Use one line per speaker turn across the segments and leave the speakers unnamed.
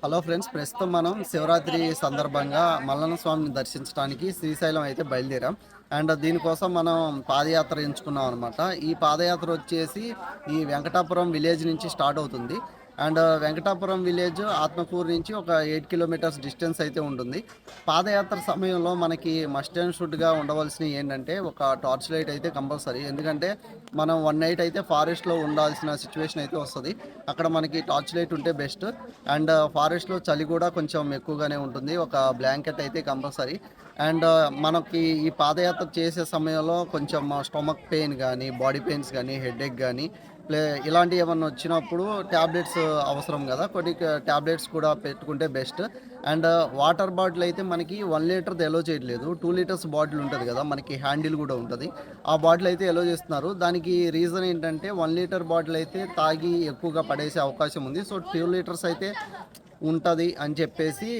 Hello friends, ప్రస్తుతం మనం శివరాత్రి సందర్భంగా మల్లన్న స్వామిని దర్శించడానికి శ్రీశైలం అయితే బయలుదేరాం. అండ్ దీనికోసం మనం పాదయాత్ర ఎంచుకున్నాం అనమాట. ఈ పాదయాత్ర వచ్చేసి ఈ వెంకటాపురం విలేజ్ నుంచి స్టార్ట్ అవుతుంది. అండ్ వెంకటాపురం విలేజ్ ఆత్మకూరు నుంచి ఒక 8 కిలోమీటర్స్ డిస్టెన్స్ అయితే ఉంటుంది. పాదయాత్ర సమయంలో మనకి మస్ట్ అండ్ షుడ్గా ఉండవలసినవి ఏంటంటే ఒక టార్చ్ లైట్ అయితే కంపల్సరీ. ఎందుకంటే మనం వన్ నైట్ అయితే ఫారెస్ట్లో ఉండాల్సిన సిచ్యువేషన్ అయితే వస్తుంది. అక్కడ మనకి టార్చ్ లైట్ ఉంటే బెస్ట్. అండ్ ఫారెస్ట్లో చలి కూడా కొంచెం ఎక్కువగానే ఉంటుంది. ఒక బ్లాంకెట్ అయితే కంపల్సరీ. అండ్ మనకి ఈ పాదయాత్ర చేసే సమయంలో కొంచెం స్టొమక్ పెయిన్ కానీ, బాడీ పెయిన్స్ కానీ, హెడేక్ కానీ ఇలాంటివి ఏమన్నా వచ్చినప్పుడు ట్యాబ్లెట్స్ అవసరం కదా. కొన్ని ట్యాబ్లెట్స్ కూడా పెట్టుకుంటే బెస్ట్. అండ్ వాటర్ బాటిల్ అయితే మనకి 1 లీటర్ది ఎలో చేయట్లేదు. 2 లీటర్స్ బాటిల్ ఉంటుంది కదా, మనకి హ్యాండిల్ కూడా ఉంటుంది. ఆ బాటిల్ అయితే ఎలో చేస్తున్నారు. దానికి రీజన్ ఏంటంటే 1 లీటర్ బాటిల్ అయితే తాగి ఎక్కువగా పడేసే అవకాశం ఉంది. సో 2 లీటర్స్ అయితే ఉంటుంది అని చెప్పేసి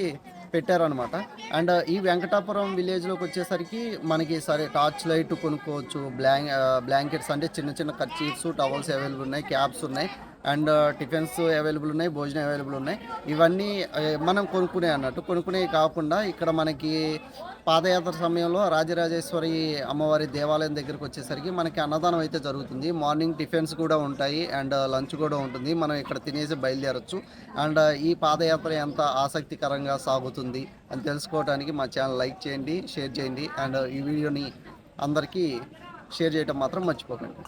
పెట్టారనమాట. అండ్ ఈ వెంకటాపురం విలేజ్లోకి వచ్చేసరికి మనకి సరే టార్చ్ లైట్ కొనుక్కోవచ్చు. బ్లాంకెట్స్ అంటే చిన్న చిన్న కర్చీఫ్స్, టవల్స్ అవైలబుల్ ఉన్నాయి, క్యాప్స్ ఉన్నాయి. అండ్ టిఫిన్స్ అవైలబుల్ ఉన్నాయి, భోజనం అవైలబుల్ ఉన్నాయి. ఇవన్నీ మనం కొనుక్కునే అన్నట్టు. కొనుక్కునేవి కాకుండా ఇక్కడ మనకి పాదయాత్ర సమయంలో రాజరాజేశ్వరి అమ్మవారి దేవాలయం దగ్గరికి వచ్చేసరికి మనకి అన్నదానం అయితే జరుగుతుంది. మార్నింగ్ టిఫిన్స్ కూడా ఉంటాయి అండ్ లంచ్ కూడా ఉంటుంది. మనం ఇక్కడ తినేసి బయలుదేరొచ్చు. అండ్ ఈ పాదయాత్ర ఎంత ఆసక్తికరంగా సాగుతుంది అని తెలుసుకోవడానికి మా ఛానల్ లైక్ చేయండి, షేర్ చేయండి. అండ్ ఈ వీడియోని అందరికీ షేర్ చేయడం మాత్రం మర్చిపోకండి.